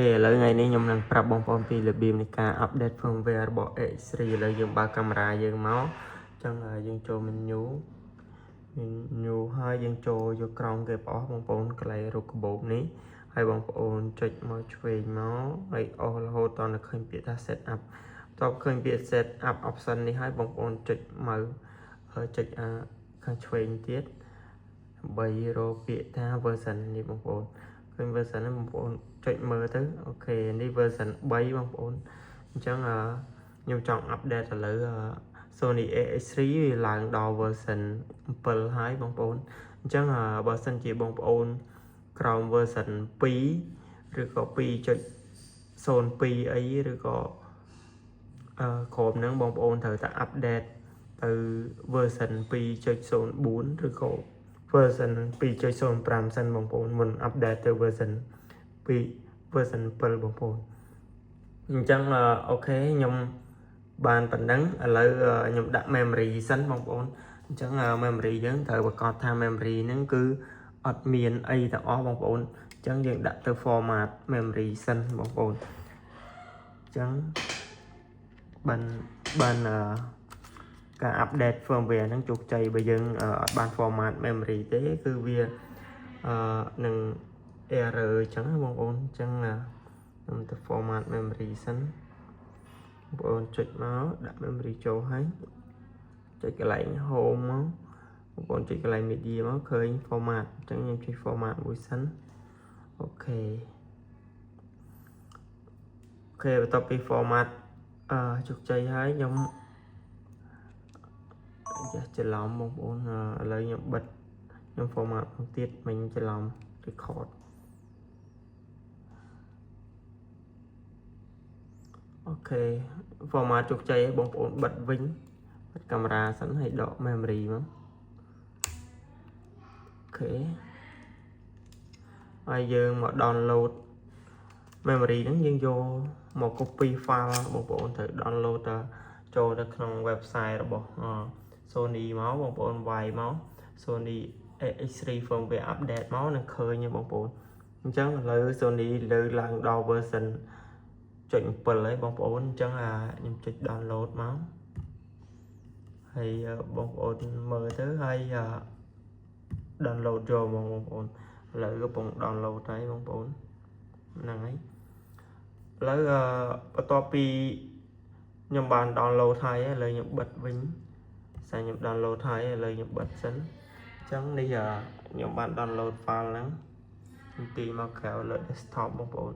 ឥឡូវថ្ងៃនេះខ្ញុំនឹងប្រាប់បងប្អូនពីរបៀបនៃការ update firmware របស់ X3 ឥឡូវយើងបើកកាមេរ៉ាយើងមកអញ្ចឹងយើងចូល menu ហើយយើងចូលយកក្រោមគេបោះបងប្អូនកន្លែងរូបកាបូបនេះហើយបងប្អូនចុចមកឆ្វេងមកហើយអស់រហូតដល់ឃើញពាក្យថា set up តបឃើញពាក្យ set up option នេះហើយបងប្អូនចុចមកចុចខាងឆ្វេងទៀតដើម្បីរកពាក្យថា version នេះបងប្អូនឃើញ version នេះបងប្អូនចុចមើលទៅអូខេនេះ version 3បងប្អូនអញ្ចឹងខ្ញុំចង់ update ឥឡូវSony A63 វាឡើងដល់ version 7ហើយបងប្អូនអញ្ចឹងបើសិនជាបងប្អូនក្រោម version 2ឬក៏2.02 អីឬក៏ក្រោមហ្នឹងបងប្អូនត្រូវតែ update ទៅ version 2.04 ឬក៏ version 2.05 សិនបងប្អូនមុន update ទៅ version 7បងប្អូនអញ្ចឹងអូខេខ្ញុំបានប៉ុណ្ណឹងឥឡូវខ្ញុំដាក់ memory សិនបងប្អូនអញ្ចឹង memory យើងត្រូវប្រកាសថា memory ហ្នឹងគឺអត់មានអីទាំងអស់បងប្អូនអញ្ចឹងយើងដាក់ទៅ format memory សិនបងប្អូនអញ្ចឹងបានការ update firmware ហ្នឹងជោគជ័យបើយើងអត់បាន format memory ទេគឺវានឹង error អញ្ចឹងបងប្អូនអញ្ចឹងខ្ញុំទៅ format memory សិនបងប្អូនចុចមកដាក់ memory ចូលហើយចុចកន្លែង home មកបងប្អូនចុចកន្លែង media មកឃើញ format អញ្ចឹងខ្ញុំចុច format មួយសិនអូខេបន្ទាប់ពី format ជោគជ័យហើយខ្ញុំច្រឡំបងប្អូនឥឡូវខ្ញុំបិទខ្ញុំ format ផងទៀតមិញច្រឡំ record អូខេ format ជោគជ័យហើយបងប្អូនបិទវិញបិទកាមេរ៉ាសិនហើយដក memory មកអូខេហើយយើងមក download memory ហ្នឹងយើងយកមក copy file បងប្អូនត្រូវ download ចូលទៅក្នុង website របស់ Sony មកបងប្អូនវាយមក Sony A63 firmware update មកនឹងឃើញបងប្អូនអញ្ចឹងឥឡូវ Sony លើឡើងដល់ version 7ហើយបងប្អូនអញ្ចឹងខ្ញុំចុច download មកហើយបងប្អូនមើលទៅហើយ download យកមកបងប្អូនឥឡូវកំពុង download ហើយបងប្អូនហ្នឹងហើយឥឡូវបន្ទាប់ពីខ្ញុំបាន download ហើយឥឡូវខ្ញុំបិទវិញខ្ញុំ download ហើយឥឡូវខ្ញុំបិទសិនអញ្ចឹងនេះខ្ញុំបាន download file ហ្នឹងទីមកក្រៅលើ desktop បងប្អូន